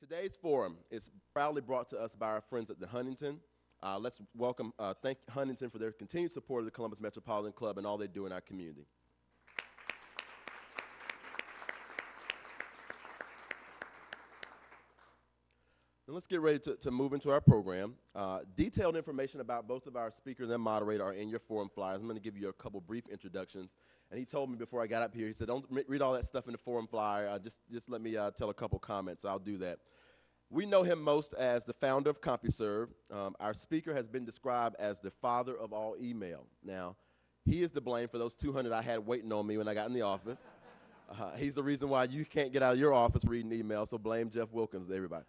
Today's forum is proudly brought to us by our friends at the Huntington. Let's welcome, thank Huntington for their continued support of the Columbus Metropolitan Club and all they do in our community. And let's get ready to move into our program. Detailed information about both of our speakers and moderator are in your forum flyers. I'm going to give you a couple brief introductions. And he told me before I got up here, he said, don't read all that stuff in the forum flyer. Just let me tell a couple comments. I'll do that. We know him most as the founder of CompuServe. Our speaker has been described as the father of all email. Now, he is to blame for those 200 I had waiting on me when I got in the office. He's the reason why you can't get out of your office reading email, so blame Jeff Wilkins, everybody.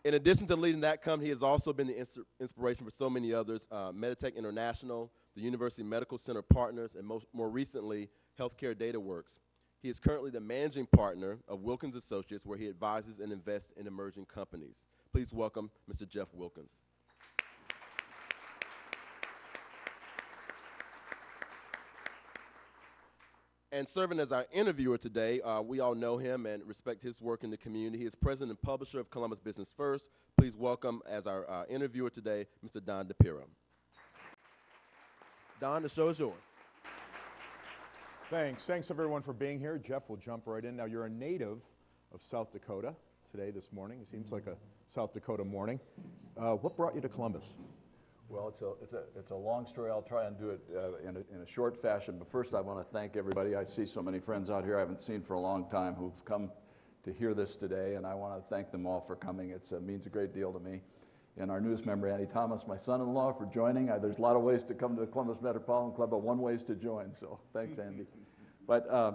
In addition to leading that company, he has also been the inspiration for so many others, Meditech International, the University Medical Center Partners, and more recently, Healthcare Data Works. He is currently the managing partner of Wilkins Associates, where he advises and invests in emerging companies. Please welcome Mr. Jeff Wilkins. And serving as our interviewer today, we all know him and respect his work in the community. He is president and publisher of Columbus Business First. Please welcome as our interviewer today, Mr. Don DePiro. Don, the show is yours. Thanks everyone for being here. Jeff will jump right in. Now, you're a native of South Dakota this morning. It seems like a South Dakota morning. What brought you to Columbus? Well, it's a long story. I'll try and do it in a short fashion. But first, I want to thank everybody. I see so many friends out here I haven't seen for a long time who've come to hear this today, and I want to thank them all for coming. It means a great deal to me. And our newest member, Andy Thomas, my son-in-law, for joining. There's a lot of ways to come to the Columbus Metropolitan Club, but one way is to join. So thanks, Andy. But I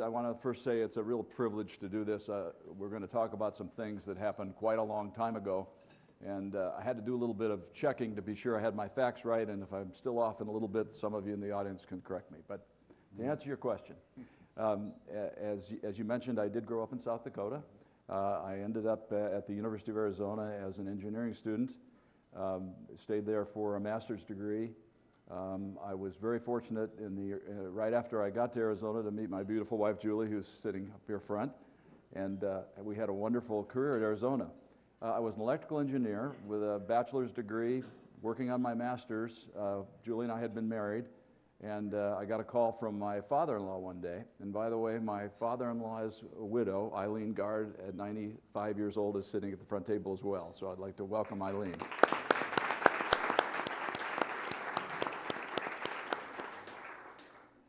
want to first say it's a real privilege to do this. We're going to talk about some things that happened quite a long time ago. And I had to do a little bit of checking to be sure I had my facts right, and if I'm still off in a little bit, some of you in the audience can correct me. But to answer your question, as you mentioned, I did grow up in South Dakota. I ended up at the University of Arizona as an engineering student, stayed there for a master's degree. I was very fortunate right after I got to Arizona to meet my beautiful wife, Julie, who's sitting up here front, and we had a wonderful career at Arizona. I was an electrical engineer with a bachelor's degree, working on my master's. Julie and I had been married, and I got a call from my father-in-law one day. And by the way, my father-in-law's widow, Eileen Gard, at 95 years old, is sitting at the front table as well. So I'd like to welcome Eileen.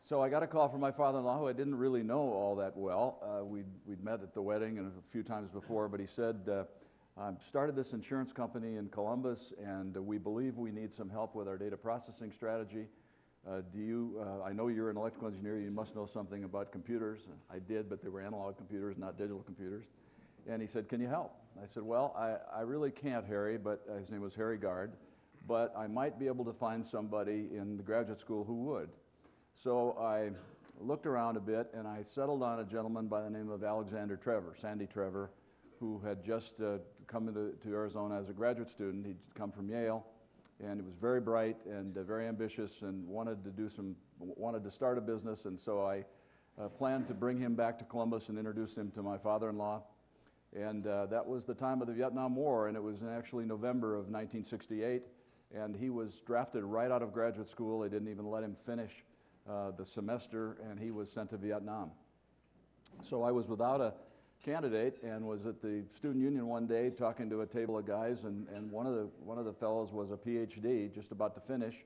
So I got a call from my father-in-law, who I didn't really know all that well. We'd met at the wedding and a few times before, but he said, I've started this insurance company in Columbus, and we believe we need some help with our data processing strategy. I know you're an electrical engineer, you must know something about computers. I did, but they were analog computers, not digital computers. And he said, can you help? I said, well, I really can't, Harry, but his name was Harry Gard, but I might be able to find somebody in the graduate school who would. So I looked around a bit, and I settled on a gentleman by the name of Alexander Trevor, Sandy Trevor, who had just come to Arizona as a graduate student. He'd come from Yale, and he was very bright and very ambitious and wanted to start a business. And so I planned to bring him back to Columbus and introduce him to my father-in-law. And that was the time of the Vietnam War, and it was actually November of 1968. And he was drafted right out of graduate school. They didn't even let him finish the semester, and he was sent to Vietnam. So I was without a candidate and was at the student union one day talking to a table of guys, and one of the fellows was a PhD just about to finish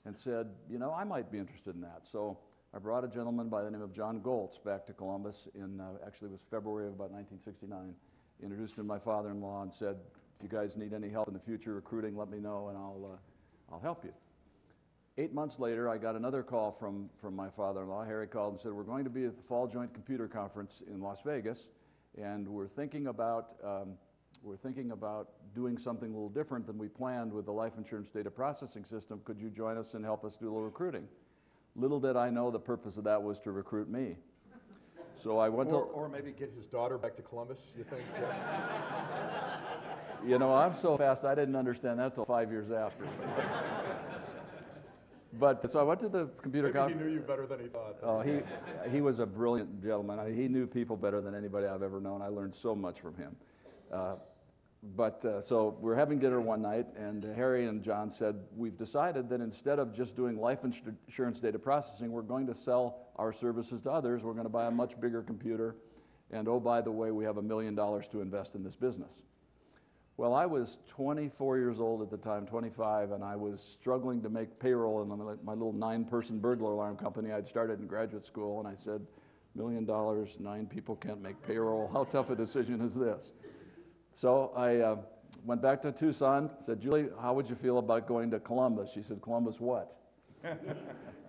and said, you know, I might be interested in that. So I brought a gentleman by the name of John Goltz back to Columbus in actually it was February of about 1969, introduced him to my father-in-law and said, if you guys need any help in the future recruiting, let me know and I'll help you. 8 months later, I got another call from my father-in-law. Harry called and said, we're going to be at the Fall Joint Computer Conference in Las Vegas, and we're thinking about doing something a little different than we planned with the life insurance data processing system. Could you join us and help us do a little recruiting? Little did I know the purpose of that was to recruit me. So I went or maybe get his daughter back to Columbus, you think? You know, I'm so fast, I didn't understand that till 5 years after. But so I went to the computer Maybe conference. he knew you better than he thought. Oh, he was a brilliant gentleman. He knew people better than anybody I've ever known. I learned so much from him. So we're having dinner one night, and Harry and John said, we've decided that instead of just doing life insurance data processing, we're going to sell our services to others. We're going to buy a much bigger computer. And oh, by the way, we have $1 million to invest in this business. Well, I was 24 years old at the time, 25, and I was struggling to make payroll in my little 9-person burglar alarm company I'd started in graduate school, and I said, $1 million, 9 people can't make payroll. How tough a decision is this? So I went back to Tucson, said, Julie, how would you feel about going to Columbus? She said, Columbus what?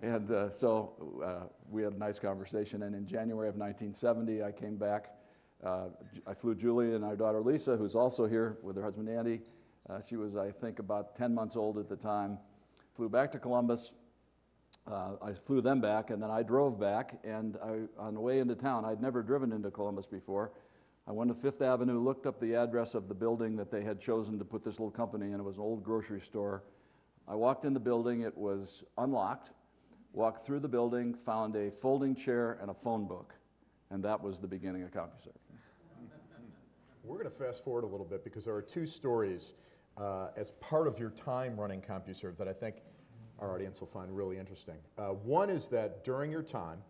And so we had a nice conversation, and in January of 1970, I came back. I flew Julie and our daughter Lisa, who's also here with her husband Andy. She was, I think, about 10 months old at the time. Flew back to Columbus. I flew them back, and then I drove back, and on the way into town, I'd never driven into Columbus before. I went to Fifth Avenue, looked up the address of the building that they had chosen to put this little company in. It was an old grocery store. I walked in the building. It was unlocked. Walked through the building, found a folding chair and a phone book, and that was the beginning of CompuServe. We're going to fast forward a little bit because there are 2 stories as part of your time running CompuServe that I think our audience will find really interesting. One is that during your time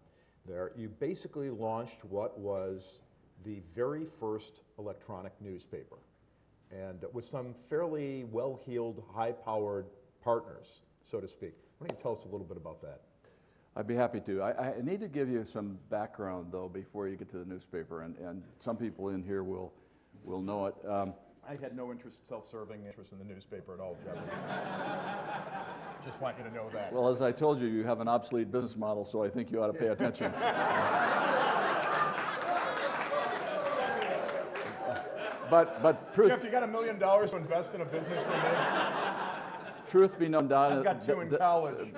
there, you basically launched what was the very first electronic newspaper, and with some fairly well-heeled, high-powered partners, so to speak. Why don't you tell us a little bit about that? I'd be happy to. I need to give you some background, though, before you get to the newspaper, and some people in here will know it. I had no self-serving interest in the newspaper at all, Jeff. Just want you to know that. Well, as I told you, you have an obsolete business model, so I think you ought to pay attention. But truth, Jeff, you got $1 million to invest in a business for me? truth be known, Don, I've got 2 in college.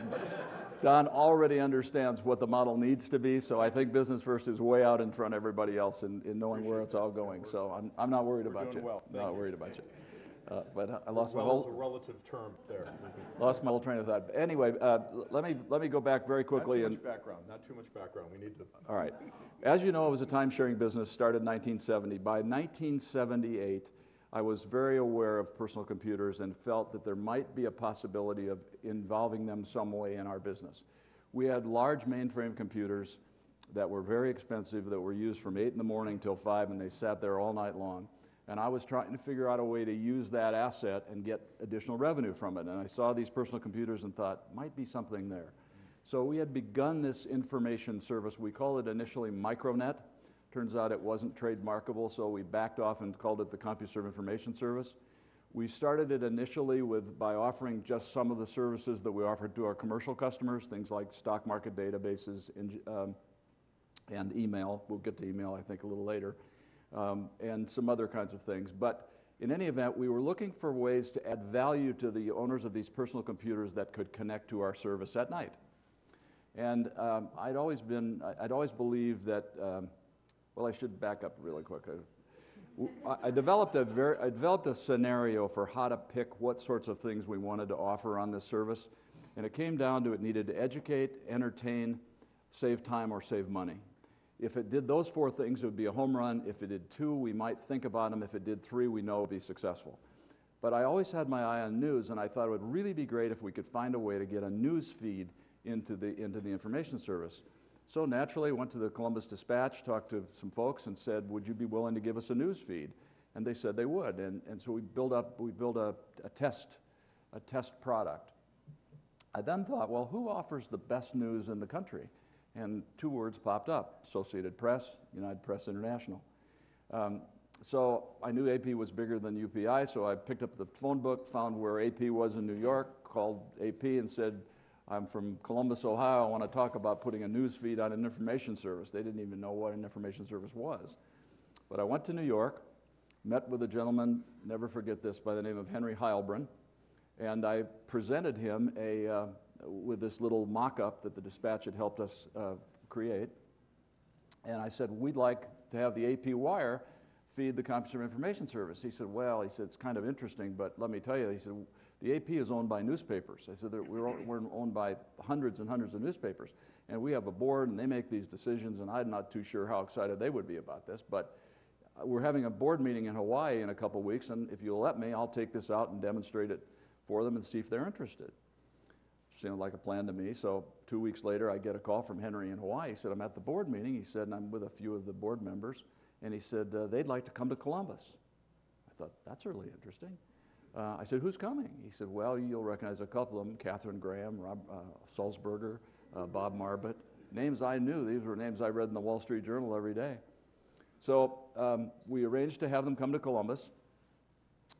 Don already understands what the model needs to be, so I think Business First is way out in front of everybody else in knowing where it's all going. So I'm not worried about you. Well. Not worried about you. But I lost my Well, it's a whole relative term there. train of thought. But anyway, let me go back very quickly. Not too much background. We need to. All right. As you know, it was a time-sharing business, started in 1970. By 1978, I was very aware of personal computers and felt that there might be a possibility of involving them some way in our business. We had large mainframe computers that were very expensive, that were used from 8 in the morning till 5, and they sat there all night long. And I was trying to figure out a way to use that asset and get additional revenue from it. And I saw these personal computers and thought, might be something there. So we had begun this information service. We called it initially Micronet. Turns out it wasn't trademarkable, so we backed off and called it the CompuServe Information Service. We started it initially by offering just some of the services that we offered to our commercial customers, things like stock market databases and email. We'll get to email, I think, a little later, and some other kinds of things. But in any event, we were looking for ways to add value to the owners of these personal computers that could connect to our service at night. And I'd always believed that. Well, I should back up really quick. I developed a scenario for how to pick what sorts of things we wanted to offer on this service, and it came down to it needed to educate, entertain, save time, or save money. If it did those 4 things, it would be a home run. If it did 2, we might think about them. If it did 3, we know it would be successful. But I always had my eye on news, and I thought it would really be great if we could find a way to get a news feed into the information service. So naturally, I went to the Columbus Dispatch, talked to some folks, and said, would you be willing to give us a news feed? And they said they would. And so we built a test product. I then thought, well, who offers the best news in the country? And 2 words popped up: Associated Press, United Press International. So I knew AP was bigger than UPI, so I picked up the phone book, found where AP was in New York, called AP and said, I'm from Columbus, Ohio. I want to talk about putting a news feed on an information service. They didn't even know what an information service was. But I went to New York, met with a gentleman, never forget this, by the name of Henry Heilbrunn, and I presented him with this little mock-up that the Dispatch had helped us create. And I said, we'd like to have the AP wire feed the CompuServe Information Service. He said, well, it's kind of interesting, but let me tell you, he said, The AP is owned by newspapers. I said that we're owned by hundreds and hundreds of newspapers. And we have a board, and they make these decisions, and I'm not too sure how excited they would be about this. But we're having a board meeting in Hawaii in a couple weeks, and if you'll let me, I'll take this out and demonstrate it for them and see if they're interested. Seemed like a plan to me. So 2 weeks later, I get a call from Henry in Hawaii. He said, I'm at the board meeting. He said, and I'm with a few of the board members. And he said, they'd like to come to Columbus. I thought, that's really interesting. I said, who's coming? He said, well, you'll recognize a couple of them, Katharine Graham, Rob Sulzberger, Bob Marbut. Names I knew. These were names I read in the Wall Street Journal every day. So we arranged to have them come to Columbus.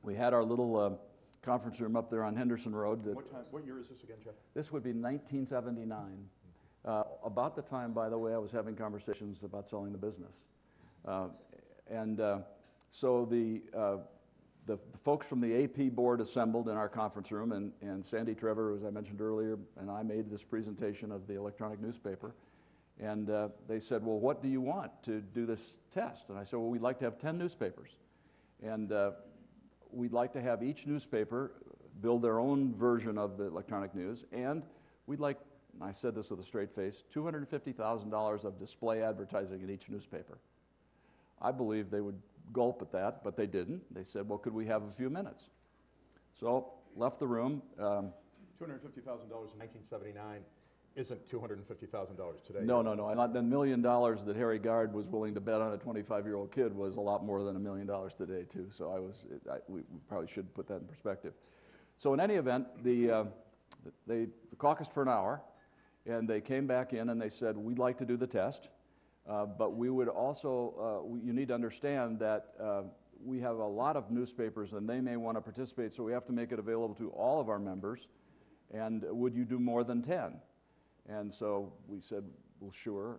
We had our little conference room up there on Henderson Road. What year is this again, Jeff? This would be 1979. About the time, by the way, I was having conversations about selling the business. So the folks from the AP board assembled in our conference room, and Sandy Trevor, as I mentioned earlier, and I made this presentation of the electronic newspaper. And they said, well, what do you want to do this test? And I said, well, we'd like to have 10 newspapers. And we'd like to have each newspaper build their own version of the electronic news. And we'd like, and I said this with a straight face, $250,000 of display advertising in each newspaper. I believe they would gulp at that, but they didn't. They said, well, could we have a few minutes? So left the room. $250,000 in 1979 isn't $250,000 today. No. The $1 million that Harry Gard was willing to bet on a 25-year-old kid was a lot more than $1 million today, too. So we probably should put that in perspective. So in any event, they caucused for an hour, and they came back in and they said, we'd like to do the test, but we would also, you need to understand that we have a lot of newspapers and they may want to participate, so we have to make it available to all of our members, and would you do more than 10? And so we said, well, sure,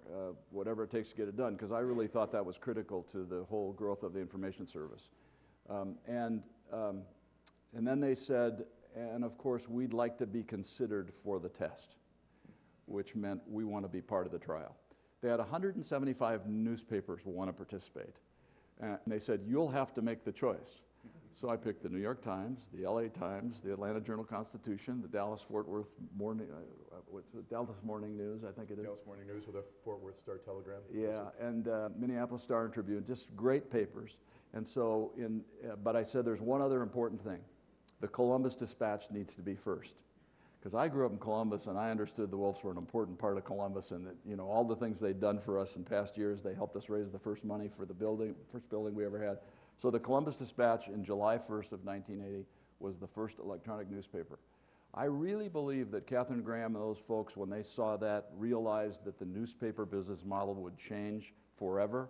whatever it takes to get it done, because I really thought that was critical to the whole growth of the information service. And then they said, and of course, we'd like to be considered for the test, which meant we want to be part of the trial. They had 175 newspapers want to participate. And they said, you'll have to make the choice. So I picked the New York Times, the LA Times, the Atlanta Journal-Constitution, the Dallas-Fort Worth Morning, Dallas Morning News, I think it is. Dallas Morning News with a Fort Worth Star-Telegram. Yeah, and Minneapolis Star and Tribune, just great papers. And so, but I said there's one other important thing. The Columbus Dispatch needs to be first. Because I grew up in Columbus and I understood the Wolves were an important part of Columbus, and that, you know, all the things they'd done for us in past years, they helped us raise the first money for the first building we ever had. So the Columbus Dispatch in July 1st of 1980 was the first electronic newspaper. I really believe that Katharine Graham and those folks, when they saw that, realized that the newspaper business model would change forever.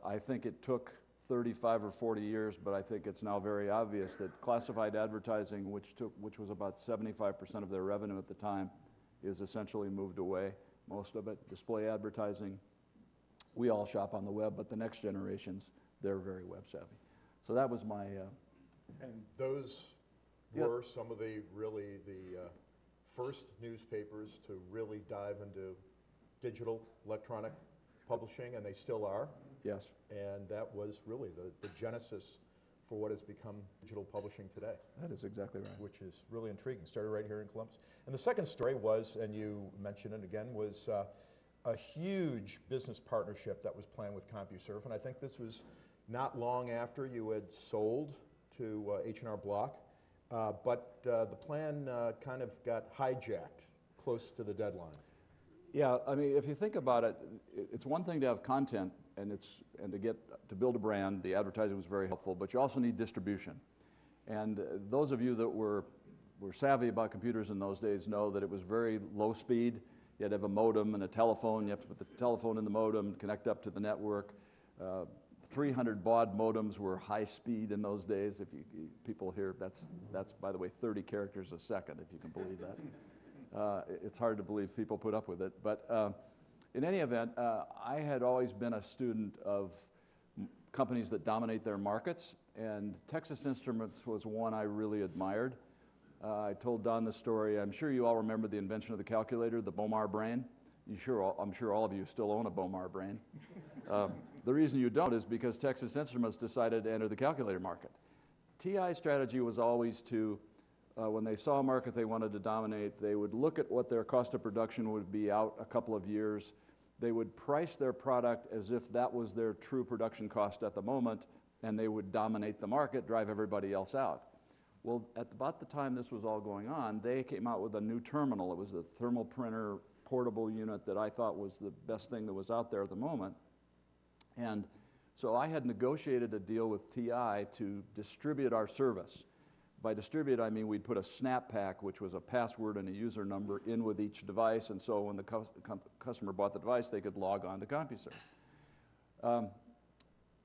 I think it took 35 or 40 years, but I think it's now very obvious that classified advertising, which was about 75% of their revenue at the time, is essentially moved away, most of it. Display advertising, we all shop on the web, but the next generations, they're very web savvy. So that was my... And those were some of the first newspapers to really dive into digital electronic publishing, and they still are. Yes. And that was really the genesis for what has become digital publishing today. That is exactly right. Which is really intriguing. Started right here in Columbus. And the second story was, and you mentioned it again, was a huge business partnership that was planned with CompuServe. And I think this was not long after you had sold to H&R Block. But the plan kind of got hijacked close to the deadline. Yeah, I mean, if you think about it, it's one thing to have content and to build a brand. The advertising was very helpful, but you also need distribution. And those of you that were savvy about computers in those days know that it was very low speed. You had to have a modem and a telephone. You have to put the telephone in the modem, connect up to the network. 300 baud modems were high speed in those days. If people hear, that's by the way 30 characters a second, if you can believe that. It's hard to believe people put up with it. But in any event, I had always been a student of companies that dominate their markets, and Texas Instruments was one I really admired. I told Don the story. I'm sure you all remember the invention of the calculator, the Bomar brain. I'm sure all of you still own a Bomar brain. The reason you don't is because Texas Instruments decided to enter the calculator market. TI's strategy was always to when they saw a market they wanted to dominate, they would look at what their cost of production would be out a couple of years. They would price their product as if that was their true production cost at the moment, and they would dominate the market, drive everybody else out. Well, at about the time this was all going on, they came out with a new terminal. It was a thermal printer portable unit that I thought was the best thing that was out there at the moment. And so I had negotiated a deal with TI to distribute our service. By distribute, I mean we'd put a snap pack, which was a password and a user number, in with each device, and so when the customer bought the device, they could log on to CompuServe.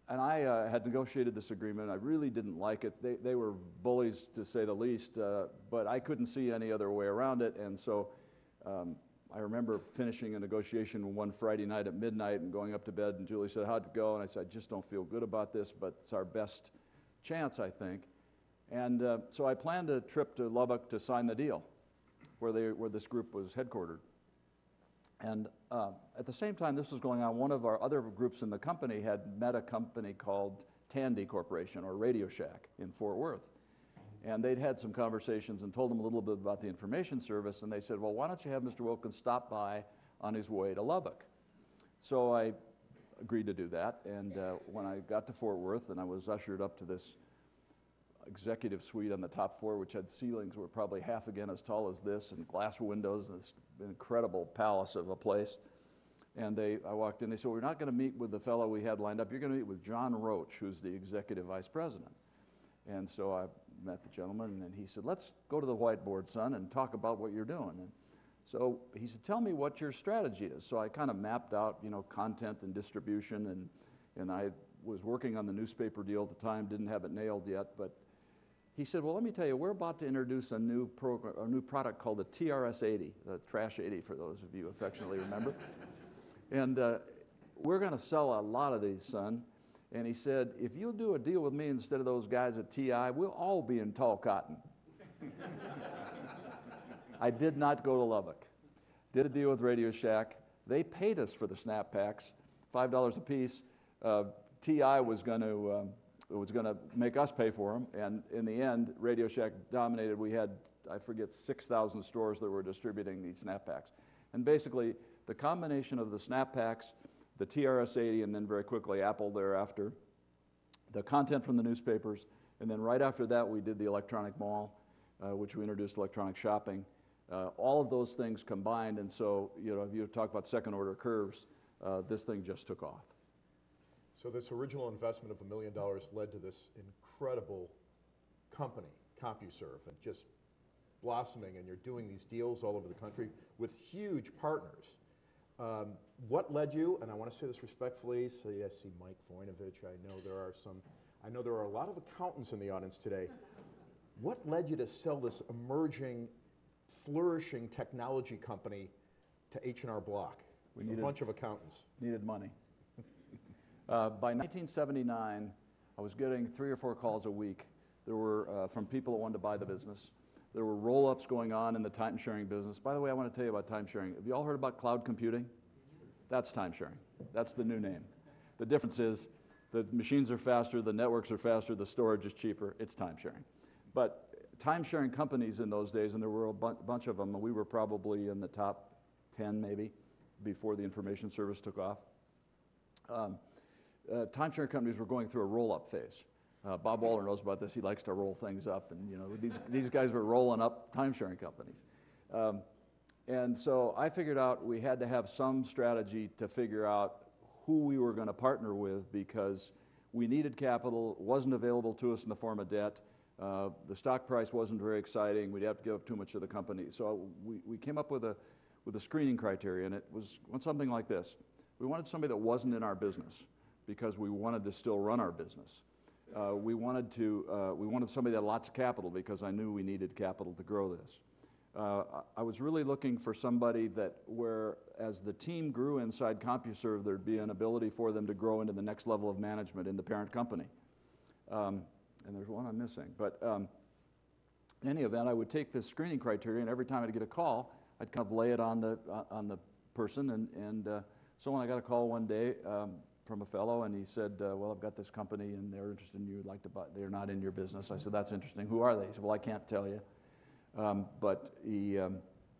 And I had negotiated this agreement. I really didn't like it. They were bullies, to say the least, but I couldn't see any other way around it, and so I remember finishing a negotiation one Friday night at midnight and going up to bed, and Julie said, "How'd it go?" And I said, "I just don't feel good about this, but it's our best chance, I think." And so I planned a trip to Lubbock to sign the deal, where this group was headquartered. And at the same time this was going on, one of our other groups in the company had met a company called Tandy Corporation, or Radio Shack, in Fort Worth. And they'd had some conversations and told them a little bit about the information service, and they said, "Well, why don't you have Mr. Wilkins stop by on his way to Lubbock?" So I agreed to do that, and when I got to Fort Worth and I was ushered up to this executive suite on the top floor, which had ceilings that were probably half again as tall as this, and glass windows, and this incredible palace of a place. And I walked in, they said, "We're not going to meet with the fellow we had lined up. You're going to meet with John Roach, who's the executive vice president." And so I met the gentleman, and he said, "Let's go to the whiteboard, son, and talk about what you're doing." And so he said, "Tell me what your strategy is." So I kind of mapped out, content and distribution, and I was working on the newspaper deal at the time, didn't have it nailed yet, but he said, "Well, let me tell you, we're about to introduce a new product called the TRS-80, the Trash 80, for those of you affectionately remember. And we're going to sell a lot of these, son." And he said, "If you'll do a deal with me instead of those guys at TI, we'll all be in tall cotton." I did not go to Lubbock. Did a deal with Radio Shack. They paid us for the snap packs, $5 a piece. TI was going to make us pay for them, and in the end, Radio Shack dominated. We had, I forget, 6,000 stores that were distributing these snap packs. And basically, the combination of the snap packs, the TRS-80, and then very quickly Apple thereafter, the content from the newspapers, and then right after that we did the electronic mall, which we introduced electronic shopping. All of those things combined, and so if you talk about second order curves, this thing just took off. So this original investment of $1 million led to this incredible company, CompuServe, and just blossoming, and you're doing these deals all over the country with huge partners. What led you, and I want to say this respectfully, so I see Mike Voinovich, I know there are a lot of accountants in the audience today. What led you to sell this emerging, flourishing technology company to H&R Block? A bunch of accountants. Needed money. By 1979, I was getting 3 or 4 calls a week. There were from people that wanted to buy the business. There were roll-ups going on in the time-sharing business. By the way, I want to tell you about time-sharing. Have you all heard about cloud computing? That's time-sharing. That's the new name. The difference is the machines are faster, the networks are faster, the storage is cheaper. It's time-sharing. But time-sharing companies in those days, and there were a bunch of them, and we were probably in the top 10 maybe before the information service took off. Time-sharing companies were going through a roll-up phase. Bob Waller knows about this. He likes to roll things up, and these guys were rolling up time-sharing companies. And so I figured out we had to have some strategy to figure out who we were going to partner with, because we needed capital. It wasn't available to us in the form of debt. The stock price wasn't very exciting. We'd have to give up too much of the company. So we came up with a screening criteria, and it went something like this. We wanted somebody that wasn't in our business, because we wanted to still run our business. We wanted somebody that had lots of capital, because I knew we needed capital to grow this. I was really looking for somebody that, as the team grew inside CompuServe, there'd be an ability for them to grow into the next level of management in the parent company. And there's one I'm missing. But in any event, I would take this screening criteria, and every time I'd get a call, I'd kind of lay it on the person. And so when I got a call one day from a fellow, and he said, "Well, I've got this company, and they're interested in you. Would like to buy. They're not in your business." I said, "That's interesting. Who are they?" He said, "Well, I can't tell you." But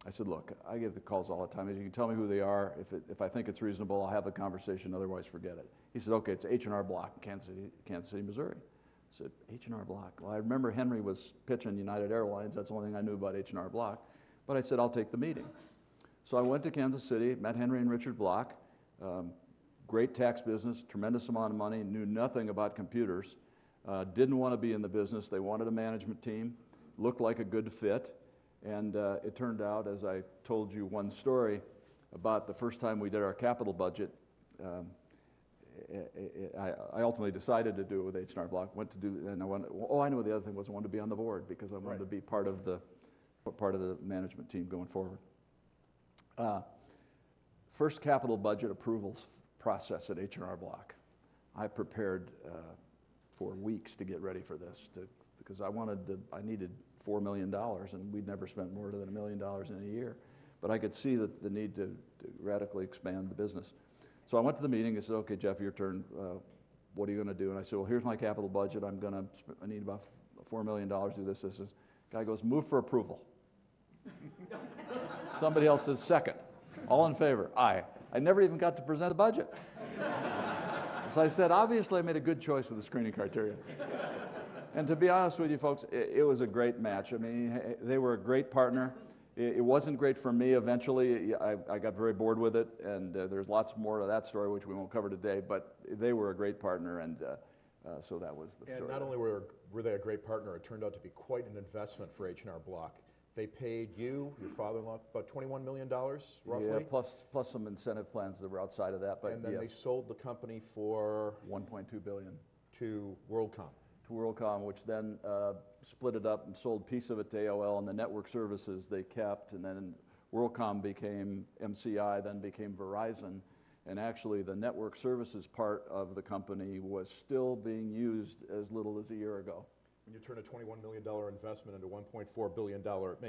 I said, look, I get the calls all the time. You can tell me who they are. If I think it's reasonable, I'll have the conversation. Otherwise, forget it. He said, okay, it's H&R Block, Kansas City, Missouri. I said, H&R Block. Well, I remember Henry was pitching United Airlines. That's the only thing I knew about H&R Block. But I said, I'll take the meeting. So I went to Kansas City, met Henry and Richard Block. Great tax business, tremendous amount of money, knew nothing about computers, didn't want to be in the business. They wanted a management team, looked like a good fit. And it turned out, as I told you one story about the first time we did our capital budget, I ultimately decided to do it with H&R Block. And I knew the other thing was I wanted to be on the board because I wanted to be part of the management team going forward. First capital budget approvals process at H&R Block. I prepared for weeks to get ready for this because I needed $4 million, and we'd never spent more than $1 million in a year. But I could see the need to radically expand the business. So I went to the meeting. They said, okay, Jeff, your turn. What are you going to do? And I said, well, here's my capital budget. I need about $4 million to do this. The guy goes, move for approval. Somebody else says second. All in favor? Aye. I never even got to present the budget. So I said, obviously I made a good choice with the screening criteria. And to be honest with you folks, it was a great match. I mean, they were a great partner. It wasn't great for me eventually. I got very bored with it, and there's lots more to that story, which we won't cover today, but they were a great partner, and so that was the story. And not only were they a great partner, it turned out to be quite an investment for H&R Block. They paid you, your father-in-law, about $21 million, roughly? Yeah, plus some incentive plans that were outside of that, but and then yes. They sold the company for? $1.2 billion. To WorldCom. To WorldCom, which then split it up and sold a piece of it to AOL, and the network services they kept, and then WorldCom became MCI, then became Verizon, and actually the network services part of the company was still being used as little as a year ago. When you turn a $21 million investment into $1.4 billion, it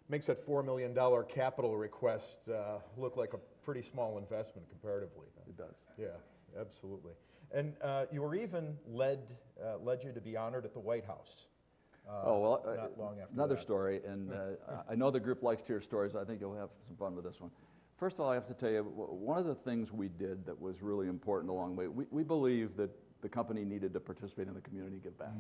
makes that $4 million capital request look like a pretty small investment comparatively. It does. Yeah, absolutely. And you were even led you to be honored at the White House. Not long after another that. story, and I know the group likes to hear stories. I think you'll have some fun with this one. First of all, I have to tell you, one of the things we did that was really important along the way, we believed that the company needed to participate in the community, give back.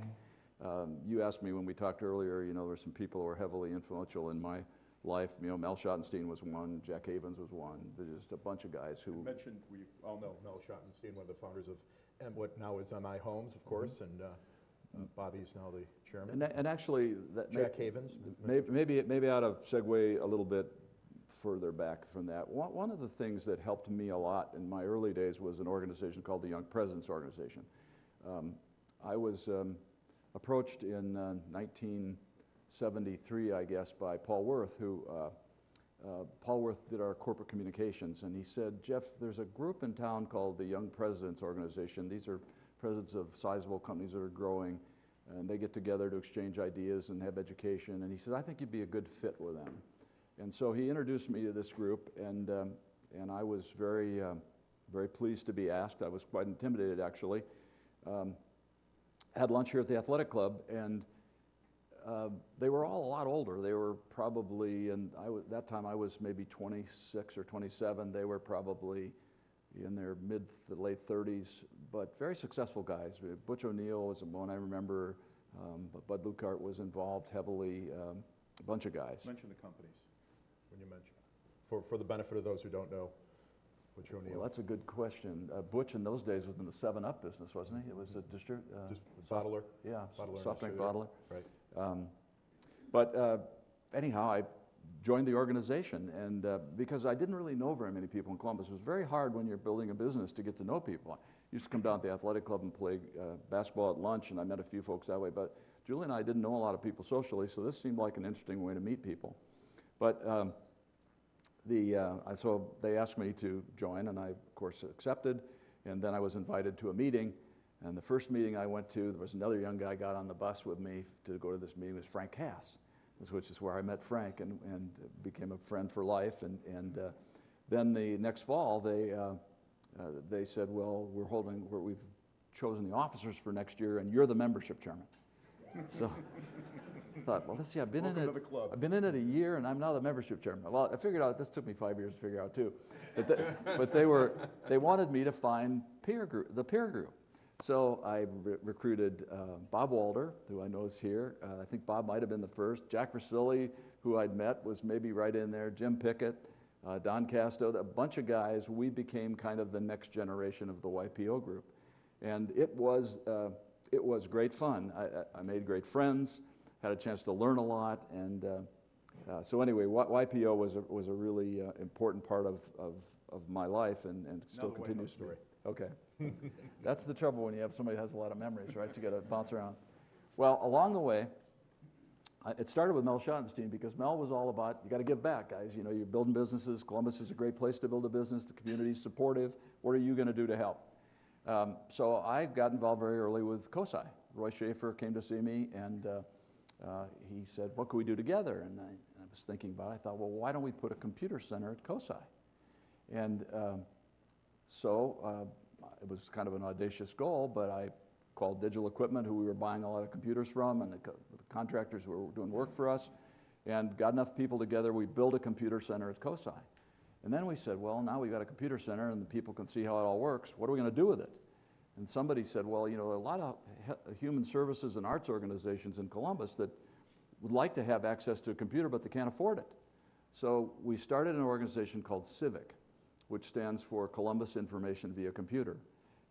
You asked me when we talked earlier, there were some people who were heavily influential in my life. Mel Schottenstein was one, Jack Havens was one. There's just a bunch of guys who... You mentioned, we all know Mel Schottenstein, one of the founders of what now is MI Homes, of course, and Bobby's now the chairman. And actually... Jack Havens. Maybe I ought to segue a little bit further back from that. One of the things that helped me a lot in my early days was an organization called the Young Presidents Organization. I was approached in 1973, I guess, by Paul Worth, who Paul Worth did our corporate communications, and he said, Jeff, there's a group in town called the Young Presidents Organization. These are presidents of sizable companies that are growing, and they get together to exchange ideas and have education, and he says, I think you'd be a good fit with them. And so he introduced me to this group, and I was very pleased to be asked. I was quite intimidated, actually. Had lunch here at the athletic club, and they were all a lot older. They were probably, that time I was maybe 26 or 27. They were probably in their mid to late 30s, but very successful guys. Butch O'Neill was one I remember, but Bud Lukart was involved heavily, a bunch of guys. Mention the companies when you mention, for the benefit of those who don't know. Butch O'Neill. Well, that's a good question. Butch in those days was in the 7-Up business, wasn't he? It was a bottler. Yeah, bottler soft drink bottler. Right. Anyhow, I joined the organization, and because I didn't really know very many people in Columbus, it was very hard when you're building a business to get to know people. I used to come down to the athletic club and play basketball at lunch, and I met a few folks that way, but Julie and I didn't know a lot of people socially, so this seemed like an interesting way to meet people. But so they asked me to join, and I, of course, accepted, and then I was invited to a meeting, and the first meeting I went to, there was another young guy got on the bus with me to go to this meeting. It was Frank Cass, which is where I met Frank and became a friend for life, and then the next fall, they said, well, we've chosen the officers for next year, and you're the membership chairman. So I thought, well, let's see, I've been Welcome in to it. the club. I've been in it a year, and I'm now the membership chairman. Well, I figured out. This took me 5 years to figure out too, but they wanted me to find the peer group. So I recruited Bob Walder, who I know is here. I think Bob might have been the first. Jack Versilli, who I'd met, was maybe right in there. Jim Pickett, Don Casto, a bunch of guys. We became kind of the next generation of the YPO group, and it was great fun. I made great friends, had a chance to learn a lot, and so anyway, YPO was a really important part of my life, and still continues to be. Okay. That's the trouble when you have somebody who has a lot of memories, right? You got to bounce around. Well, along the way, it started with Mel Schottenstein, because Mel was all about, you got to give back, guys. You know, you're building businesses. Columbus is a great place to build a business. The community's supportive. What are you going to do to help? So I got involved very early with COSI. Roy Schaefer came to see me, and he said, what can we do together? And I was thinking about it. I thought, well, why don't we put a computer center at COSI? And so it was kind of an audacious goal, but I called Digital Equipment, who we were buying a lot of computers from, and the contractors who were doing work for us, and got enough people together. We built a computer center at COSI. And then we said, well, now we've got a computer center and the people can see how it all works. What are we going to do with it? And somebody said, well, you know, a lot of human services and arts organizations in Columbus that would like to have access to a computer, but they can't afford it. So we started an organization called Civic, which stands for Columbus Information via Computer.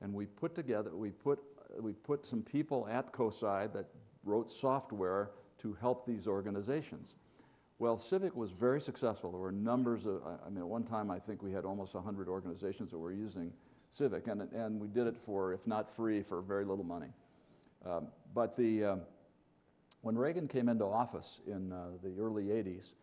And we put some people at COSI that wrote software to help these organizations. Well, Civic was very successful. There were numbers of, I mean, at one time I think we had almost 100 organizations that were using Civic, and we did it for, if not free, for very little money. But when Reagan came into office in the early 80s,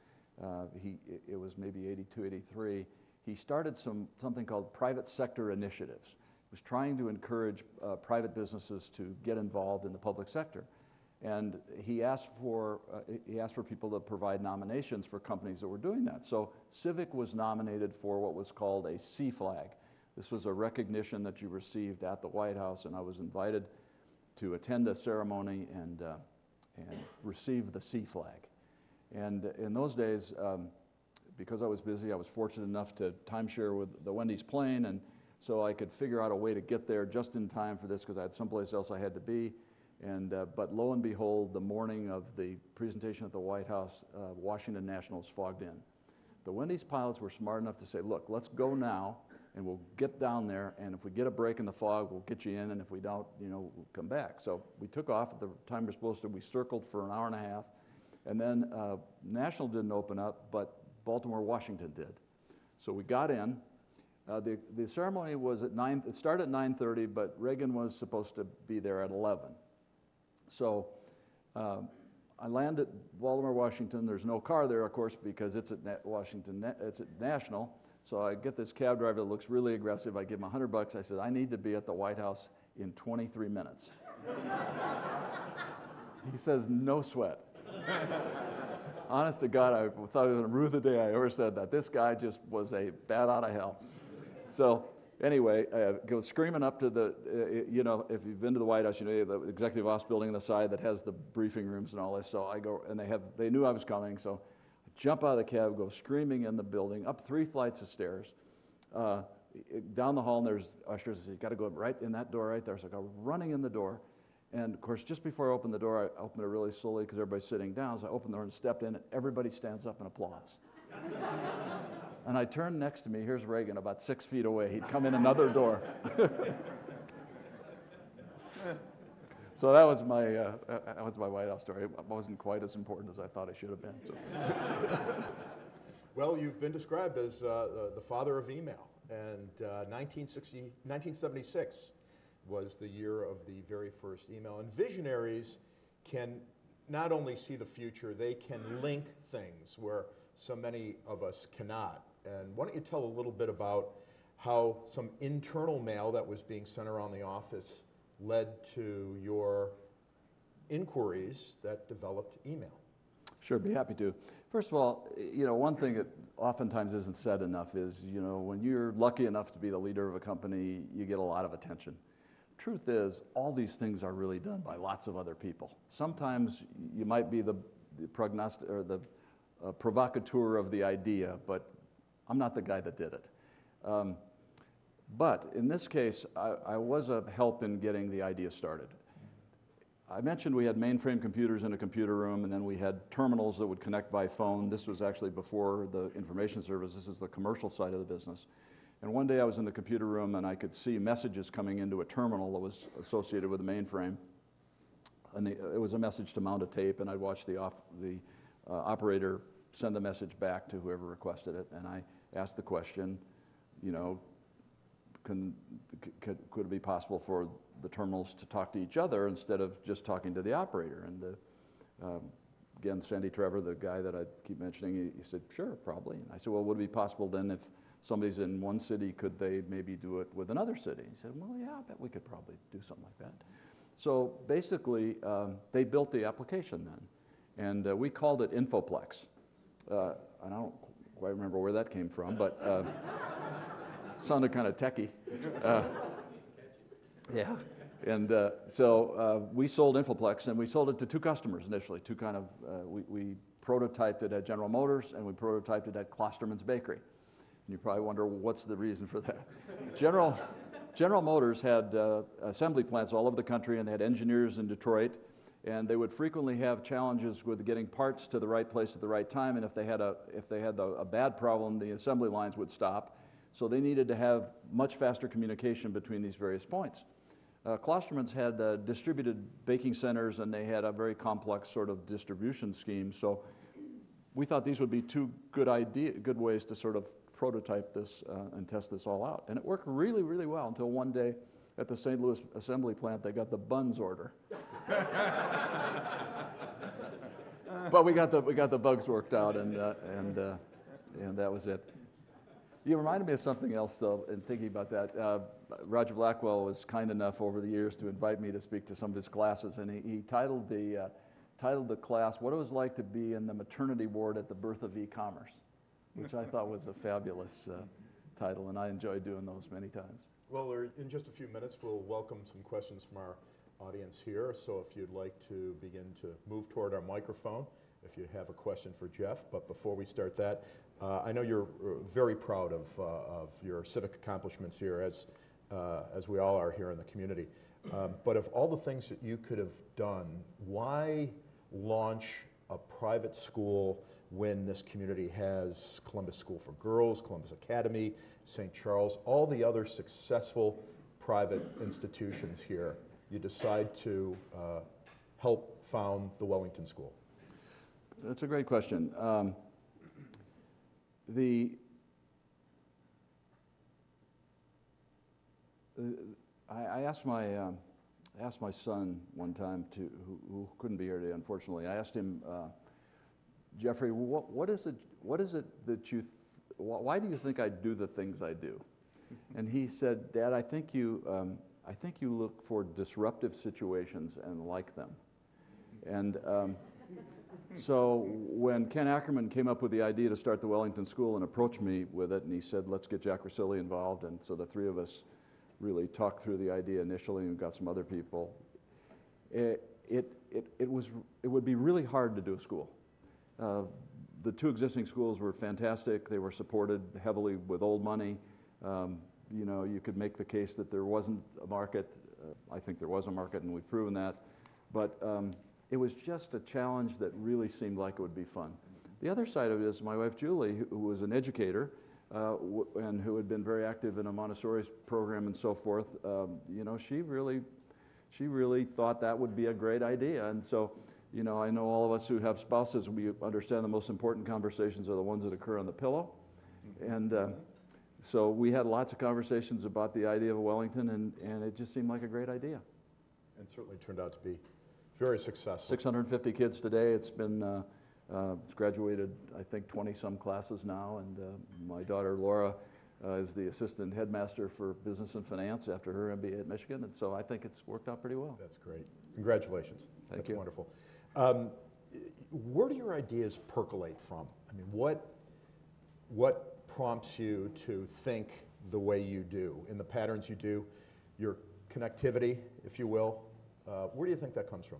it was maybe 82, 83, he started something called private sector initiatives. He was trying to encourage private businesses to get involved in the public sector. And he asked for people to provide nominations for companies that were doing that. So Civic was nominated for what was called a C flag. This was a recognition that you received at the White House, and I was invited to attend a ceremony and receive the C flag. And in those days, because I was busy, I was fortunate enough to timeshare with the Wendy's plane, and so I could figure out a way to get there just in time for this, because I had someplace else I had to be. And, but lo and behold, the morning of the presentation at the White House, Washington Nationals fogged in. The Wendy's pilots were smart enough to say, look, let's go now, and we'll get down there, and if we get a break in the fog, we'll get you in, and if we don't, you know, we'll come back. So we took off at the time we're supposed to. We circled for an hour and a half, and then National didn't open up, but Baltimore, Washington did. So we got in. The ceremony was at 9, it started at 9:30, but Reagan was supposed to be there at 11. So I land at Baltimore, Washington. There's no car there, of course, because it's at it's at National. So I get this cab driver that looks really aggressive. I give him $100. I said, I need to be at the White House in 23 minutes. He says, no sweat. Honest to God, I thought it was the rue of the day I ever said that. This guy just was a bat out of hell. So anyway, go screaming up to the, you know, if you've been to the White House, you know, the executive office building on the side that has the briefing rooms and all this. So I go, and they knew I was coming, so I jump out of the cab, go screaming in the building, up 3 flights of stairs, down the hall, and there's ushers. I said, you got to go right in that door right there. So I go running in the door. And of course, just before I opened the door, I opened it really slowly because everybody's sitting down. So I opened the door and stepped in, and everybody stands up and applauds. And I turned next to me. Here's Reagan, about 6 feet away. He'd come in another door. So that was my White House story. It wasn't quite as important as I thought it should have been. So. Well, you've been described as the father of email, and 1976 was the year of the very first email. And visionaries can not only see the future, they can link things where so many of us cannot. And why don't you tell a little bit about how some internal mail that was being sent around the office led to your inquiries that developed email? Sure, be happy to. First of all, you know, one thing that oftentimes isn't said enough is, you know, when you're lucky enough to be the leader of a company, you get a lot of attention. truth is, all these things are really done by lots of other people. Sometimes you might be the prognostic or the provocateur of the idea, but I'm not the guy that did it. But in this case, I was a help in getting the idea started. I mentioned we had mainframe computers in a computer room, and then we had terminals that would connect by phone. This was actually before the information service. This is the commercial side of the business. And one day I was in the computer room, and I could see messages coming into a terminal that was associated with the mainframe. And it was a message to mount a tape, and I'd watch the operator send the message back to whoever requested it. And I asked the question, you know, could it be possible for the terminals to talk to each other instead of just talking to the operator? And again, Sandy Trevor, the guy that I keep mentioning, he said, sure, probably. And I said, well, would it be possible then if somebody's in one city, could they maybe do it with another city? He said, well, yeah, I bet we could probably do something like that. So basically, they built the application then. And we called it Infoplex. And I don't quite remember where that came from, but sounded kind of techy. Yeah. And so we sold Infoplex, and we sold it to two customers initially. We prototyped it at General Motors, and we prototyped it at Klosterman's Bakery. And you probably wonder, what's the reason for that? General Motors had assembly plants all over the country, and they had engineers in Detroit, and they would frequently have challenges with getting parts to the right place at the right time, and if they had a bad problem, the assembly lines would stop. So they needed to have much faster communication between these various points. Klosterman's had distributed baking centers, and they had a very complex sort of distribution scheme. So we thought these would be two good ways to sort of prototype this and test this all out. And it worked really, really well until one day at the St. Louis assembly plant, they got the buns order. But we got the bugs worked out, and that was it. You reminded me of something else, though, in thinking about that. Roger Blackwell was kind enough over the years to invite me to speak to some of his classes, and he titled the class, "What It Was Like to Be in the Maternity Ward at the Birth of E-Commerce," which I thought was a fabulous title, and I enjoyed doing those many times. Well, in just a few minutes, we'll welcome some questions from our audience here. So if you'd like to begin to move toward our microphone, if you have a question for Jeff. But before we start that, I know you're very proud of your civic accomplishments here, as we all are here in the community. But of all the things that you could have done, why launch a private school when this community has Columbus School for Girls, Columbus Academy, St. Charles, all the other successful private institutions here? You decide to help found the Wellington School. That's a great question. I asked my son one time who couldn't be here today, unfortunately. I asked him, Jeffrey, what is it that why do you think I do the things I do? And he said, Dad, I think you look for disruptive situations and like them. And so when Ken Ackerman came up with the idea to start the Wellington School and approached me with it, and he said, let's get Jack Rosilli involved, and so the three of us really talked through the idea initially and got some other people. It would be really hard to do a school. The two existing schools were fantastic. They were supported heavily with old money. You know, you could make the case that there wasn't a market. I think there was a market, and we've proven that. But it was just a challenge that really seemed like it would be fun. The other side of it is my wife Julie, who was an educator and who had been very active in a Montessori program and so forth. You know, she really thought that would be a great idea. And so, you know, I know all of us who have spouses, we understand the most important conversations are the ones that occur on the pillow. And so we had lots of conversations about the idea of Wellington, and it just seemed like a great idea. And certainly turned out to be very successful. 650 kids today. It's been, it's graduated, I think, 20-some classes now, and my daughter Laura is the assistant headmaster for business and finance after her MBA at Michigan, and so I think it's worked out pretty well. That's great. Congratulations. Thank you. That's wonderful. Where do your ideas percolate from? I mean, what prompts you to think the way you do, in the patterns you do? You're connectivity, if you will. Where do you think that comes from?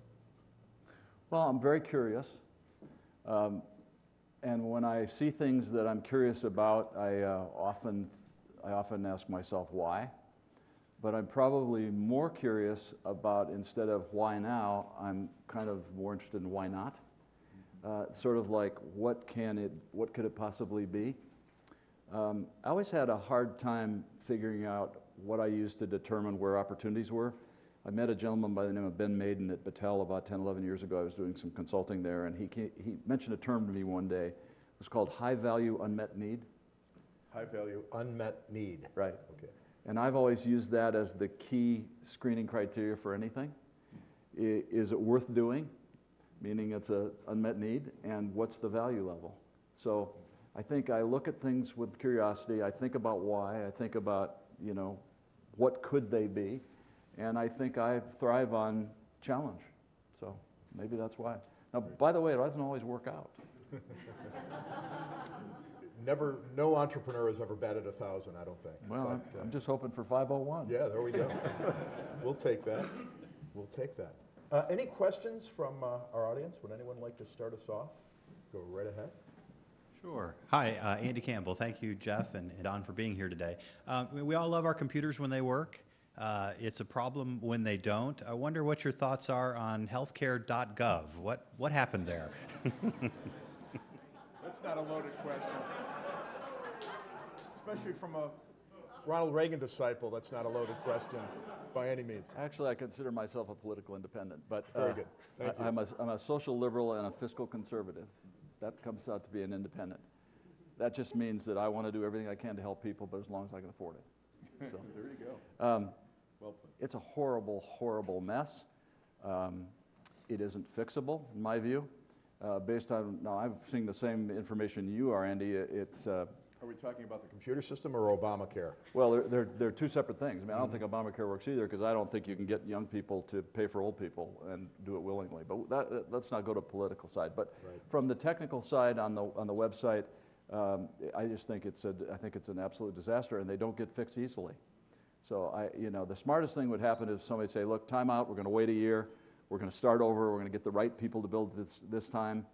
Well, I'm very curious. And when I see things that I'm curious about, I often ask myself why. But I'm probably more curious about, instead of why now, I'm kind of more interested in why not. Sort of like, what could it possibly be? I always had a hard time figuring out what I used to determine where opportunities were. I met a gentleman by the name of Ben Maiden at Battelle about 10, 11 years ago. I was doing some consulting there, and he mentioned a term to me one day. It was called high-value unmet need. High-value unmet need. Right. Okay. And I've always used that as the key screening criteria for anything. Is it worth doing? Meaning it's an unmet need, and what's the value level? So I think I look at things with curiosity. I think about why. I think about, what could they be? And I think I thrive on challenge. So maybe that's why. Now, by the way, it doesn't always work out. No entrepreneur has ever batted 1,000, I don't think. Well, I'm just hoping for 501. Yeah, there we go. We'll take that. We'll take that. Any questions from our audience? Would anyone like to start us off? Go right ahead. Sure. Hi, Andy Campbell. Thank you, Jeff and Don, for being here today. We all love our computers when they work. It's a problem when they don't. I wonder what your thoughts are on healthcare.gov. What happened there? That's not a loaded question. Especially from a Ronald Reagan disciple, that's not a loaded question by any means. Actually, I consider myself a political independent, but Very good. Thank you. I'm a social liberal and a fiscal conservative. That comes out to be an independent. That just means that I want to do everything I can to help people, but as long as I can afford it. So, there you go. Well put. It's a horrible, horrible mess. It isn't fixable, in my view. Based on, now I've seen the same information you are, Andy. Are we talking about the computer system or Obamacare? Well, they're two separate things. I mean, I don't think Obamacare works either, because I don't think you can get young people to pay for old people and do it willingly. But let's not go to political side. But right. From the technical side on the website, I just think it's an absolute disaster, and they don't get fixed easily. So the smartest thing would happen is somebody say, look, time out. We're going to wait a year. We're going to start over. We're going to get the right people to build this time.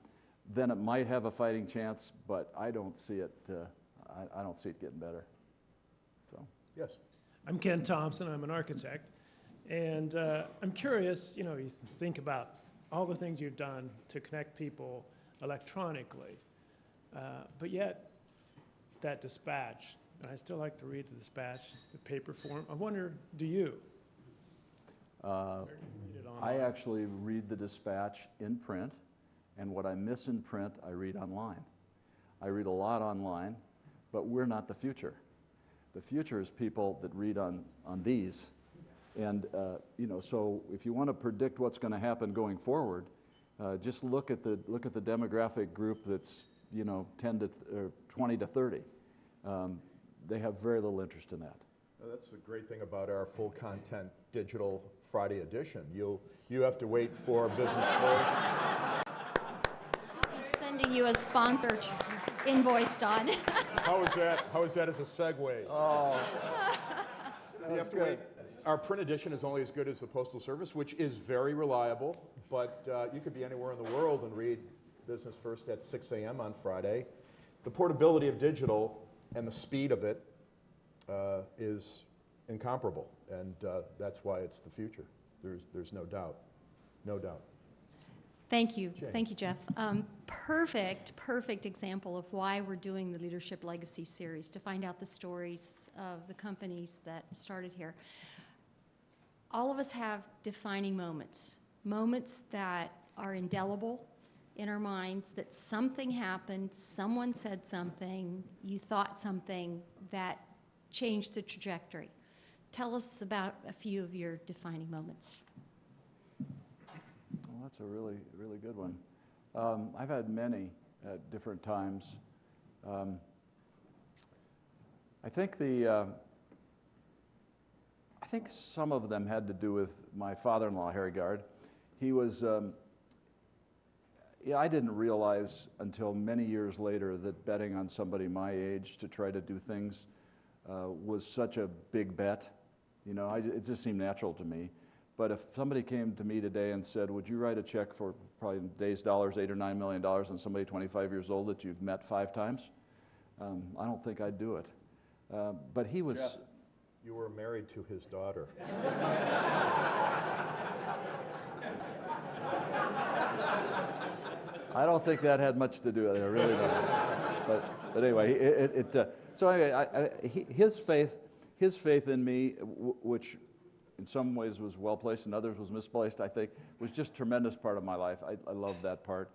Then it might have a fighting chance, but I don't see it. I don't see it getting better. So. Yes. I'm Ken Thompson. I'm an architect. And I'm curious, you think about all the things you've done to connect people electronically, but yet that dispatch, and I still like to read the dispatch, the paper form. I wonder, do you? I actually read the dispatch in print, and what I miss in print, I read online. I read a lot online. But we're not the future. The future is people that read on these. And so if you want to predict what's going to happen going forward, just look at the demographic group that's 20 to 30. They have very little interest in that. That's the great thing about our full content digital Friday edition. You have to wait for business first. Sending you a sponsored invoice, Don. How is that as a segue? Oh, you have to wait. Our print edition is only as good as the Postal Service, which is very reliable, but you could be anywhere in the world and read Business First at 6 a.m. on Friday. The portability of digital and the speed of it is incomparable, and that's why it's the future. There's no doubt. No doubt. Thank you. Jane. Thank you, Jeff. Perfect example of why we're doing the Leadership Legacy series, to find out the stories of the companies that started here. All of us have defining moments that are indelible in our minds, that something happened, someone said something, you thought something that changed the trajectory. Tell us about a few of your defining moments. well, that's a really, really good one. I've had many at different times. I think some of them had to do with my father-in-law, Harry Gard. He was, I didn't realize until many years later that betting on somebody my age to try to do things was such a big bet. You know, it just seemed natural to me. But if somebody came to me today and said, would you write a check for probably in today's dollars, $8 or $9 million on somebody 25 years old that you've met 5 times? I don't think I'd do it. But he was... Jeff, you were married to his daughter. I don't think that had much to do with it. I really don't. But anyway, so anyway, his faith in me, which in some ways was well placed and others was misplaced, I think, was just a tremendous part of my life. I love that part.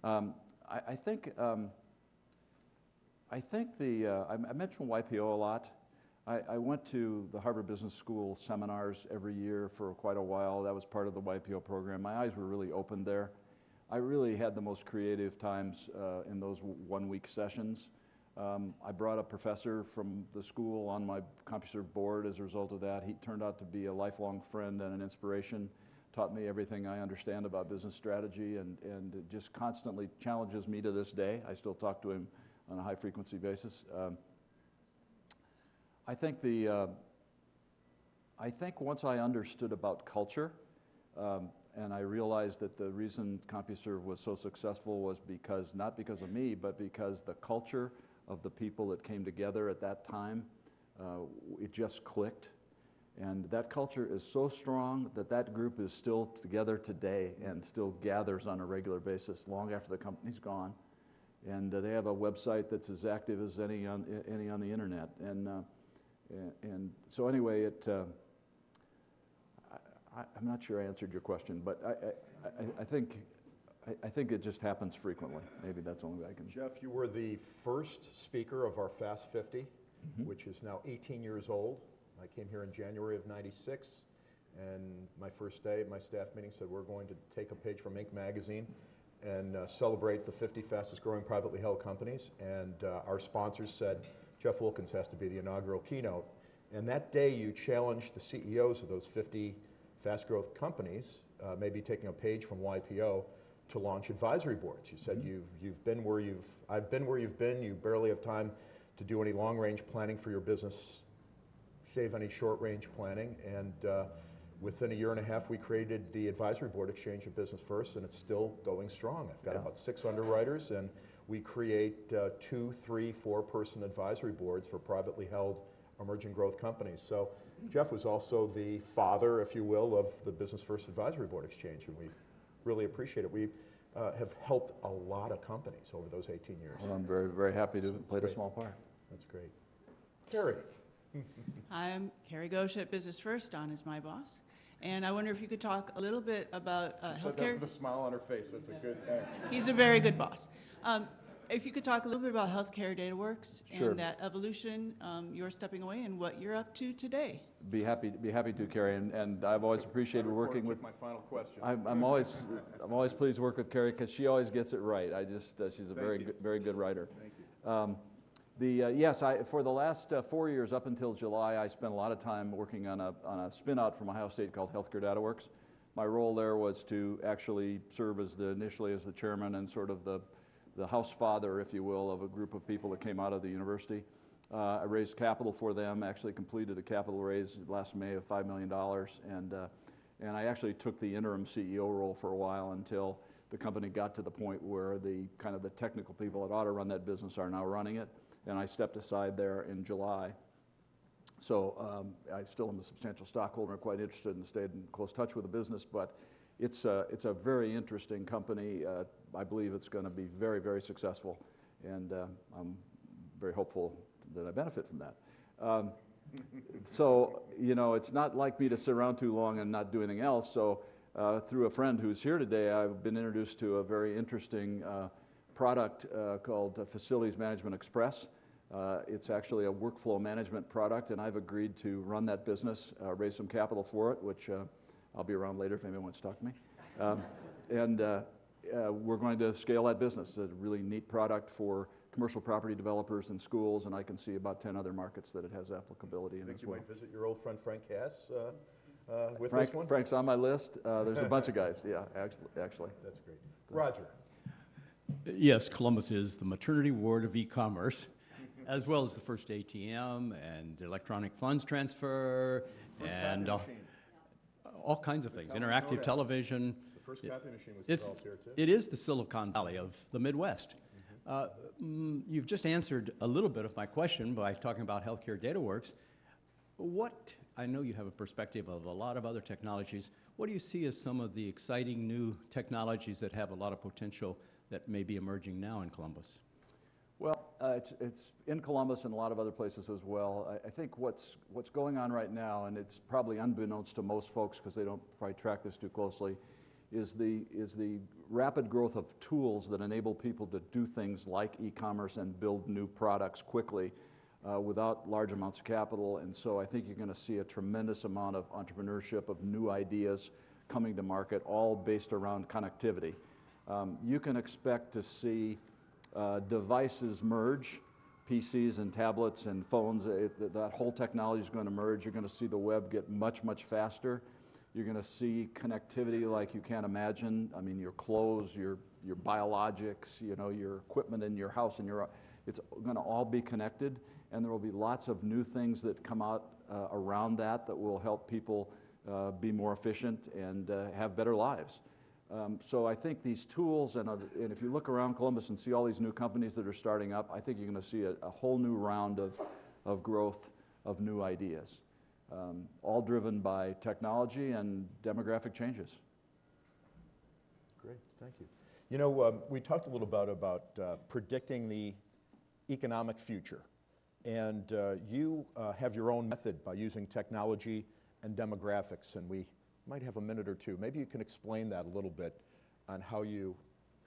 I mentioned YPO a lot. I went to the Harvard Business School seminars every year for quite a while. That was part of the YPO program. My eyes were really opened there. I really had the most creative times in those one-week sessions. I brought a professor from the school on my CompuServe board as a result of that. He turned out to be a lifelong friend and an inspiration, taught me everything I understand about business strategy, and it just constantly challenges me to this day. I still talk to him on a high-frequency basis. I think once I understood about culture, and I realized that the reason CompuServe was so successful was not because of me, but because the culture of the people that came together at that time, it just clicked. And that culture is so strong that group is still together today and still gathers on a regular basis long after the company's gone. And they have a website that's as active as any on the internet. And so anyway, I'm not sure I answered your question, but I think it just happens frequently. Maybe that's the only way I can. Jeff, you were the first speaker of our Fast 50, which is now 18 years old. I came here in January of '96, and my first day at my staff meeting said we're going to take a page from Inc. magazine and celebrate the 50 fastest growing privately held companies. And our sponsors said Jeff Wilkins has to be the inaugural keynote. And that day you challenged the CEOs of those 50 fast growth companies, maybe taking a page from YPO, to launch advisory boards. You said I've been where you've been, you barely have time to do any long range planning for your business, save any short range planning, and within a year and a half we created the advisory board Exchange of Business First, and it's still going strong. I've got about 6 underwriters, and we create 2, 3, 4-person advisory boards for privately held emerging growth companies. So Jeff was also the father, if you will, of the Business First Advisory Board Exchange, and we really appreciate it. We have helped a lot of companies over those 18 years. Well, I'm very, very happy to have played a small part. That's great. Carrie. I'm Carrie Ghosh at Business First. Don is my boss. And I wonder if you could talk a little bit about She said that with a smile on her face. That's a good thing. He's a very good boss. If you could talk a little bit about Healthcare DataWorks Sure. and that evolution, you're stepping away, and what you're up to today. Be happy to, Carrie, and I've always appreciated working with. My final question. I'm always pleased to work with Carrie because she always gets it right. She's a very good writer. Thank you. Yes, for the last 4 years up until July, I spent a lot of time working on a spin-out from Ohio State called Healthcare DataWorks. My role there was to actually serve initially as the chairman and sort of the house father, if you will, of a group of people that came out of the university. I raised capital for them, actually completed a capital raise last May of $5 million, and I actually took the interim CEO role for a while until the company got to the point where the technical people that ought to run that business are now running it, and I stepped aside there in July. So I still am a substantial stockholder and quite interested and stayed in close touch with the business, but it's a very interesting company. I believe it's going to be very, very successful, and I'm very hopeful that I benefit from that. So, it's not like me to sit around too long and not do anything else. So through a friend who's here today, I've been introduced to a very interesting product called Facilities Management Express. It's actually a workflow management product, and I've agreed to run that business, raise some capital for it, which I'll be around later if anyone wants to talk to me. We're going to scale that business. It's a really neat product for commercial property developers and schools, and I can see about 10 other markets that it has applicability in as well. You might visit your old friend Frank Cass with this one? Frank's on my list. There's a bunch of guys, yeah, actually. That's great. Roger. Yes, Columbus is the maternity ward of e-commerce, as well as the first ATM and electronic funds transfer and all kinds of things, interactive television. The first copy machine was It's, developed here, too. it is the Silicon Valley of the Midwest. You've just answered a little bit of my question by talking about Healthcare DataWorks. I know you have a perspective of a lot of other technologies. What do you see as some of the exciting new technologies that have a lot of potential that may be emerging now in Columbus? Well, it's in Columbus and a lot of other places as well. I think what's going on right now, and it's probably unbeknownst to most folks because they don't probably track this too closely, is the rapid growth of tools that enable people to do things like e-commerce and build new products quickly without large amounts of capital. And so I think you're going to see a tremendous amount of entrepreneurship, of new ideas coming to market, all based around connectivity. You can expect to see devices merge, PCs and tablets and phones. That whole technology is going to merge. You're going to see the web get much, much faster. You're going to see connectivity like you can't imagine. I mean, your clothes, your biologics, you know, your equipment in your house, and it's going to all be connected. And there will be lots of new things that come out around that will help people be more efficient and have better lives. So I think these tools, and if you look around Columbus and see all these new companies that are starting up, I think you're going to see a whole new round of growth of new ideas, all driven by technology and demographic changes. Great, thank you. You know, we talked a little bit about predicting the economic future, and you have your own method by using technology and demographics, and we might have a minute or two. Maybe you can explain that a little bit on how you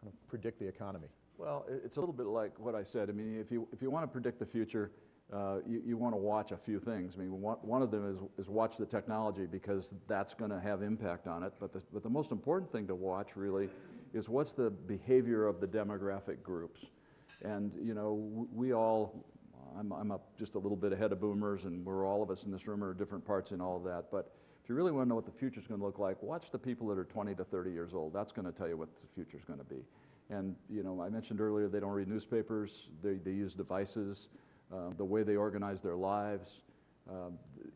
kind of predict the economy. Well, it's a little bit like what I said. I mean, if you want to predict the future, you want to watch a few things. I mean, one of them is watch the technology because that's going to have impact on it. But the most important thing to watch really is what's the behavior of the demographic groups. And you know, I'm just a little bit ahead of boomers, and all of us in this room are different parts in all of that. But if you really want to know what the future is going to look like, watch the people that are 20 to 30 years old. That's going to tell you what the future is going to be. And you know, I mentioned earlier they don't read newspapers. They use devices. The way they organize their lives.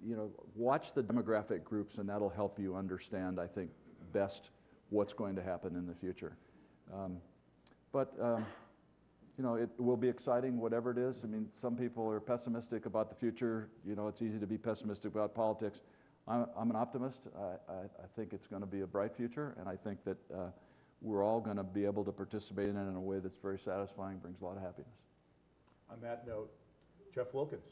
You know, watch the demographic groups, and that'll help you understand, I think, best what's going to happen in the future. You know, it will be exciting, whatever it is. I mean, some people are pessimistic about the future. You know, it's easy to be pessimistic about politics. I'm an optimist. I think it's going to be a bright future, and I think that we're all going to be able to participate in it in a way that's very satisfying, brings a lot of happiness. On that note, Jeff Wilkins.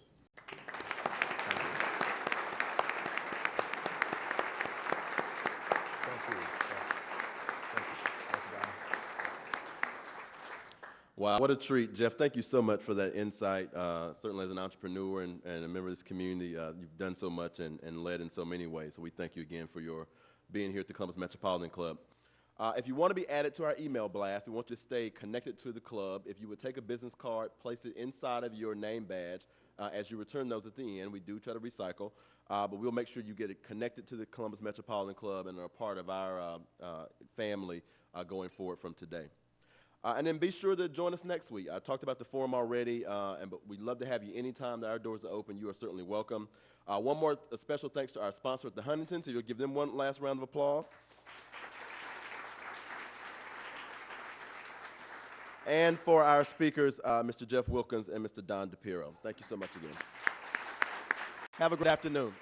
Wow, what a treat. Jeff, thank you so much for that insight. Certainly as an entrepreneur and a member of this community, you've done so much and led in so many ways. So we thank you again for your being here at the Columbus Metropolitan Club. If you want to be added to our email blast, we want you to stay connected to the club. If you would take a business card, place it inside of your name badge as you return those at the end. We do try to recycle, but we'll make sure you get it connected to the Columbus Metropolitan Club and are a part of our family going forward from today. And then be sure to join us next week. I talked about the forum already, but we'd love to have you anytime that our doors are open. You are certainly welcome. One more special thanks to our sponsor at the Huntington, so you'll give them one last round of applause. And for our speakers, Mr. Jeff Wilkins and Mr. Don DePiero. Thank you so much again. Have a great afternoon.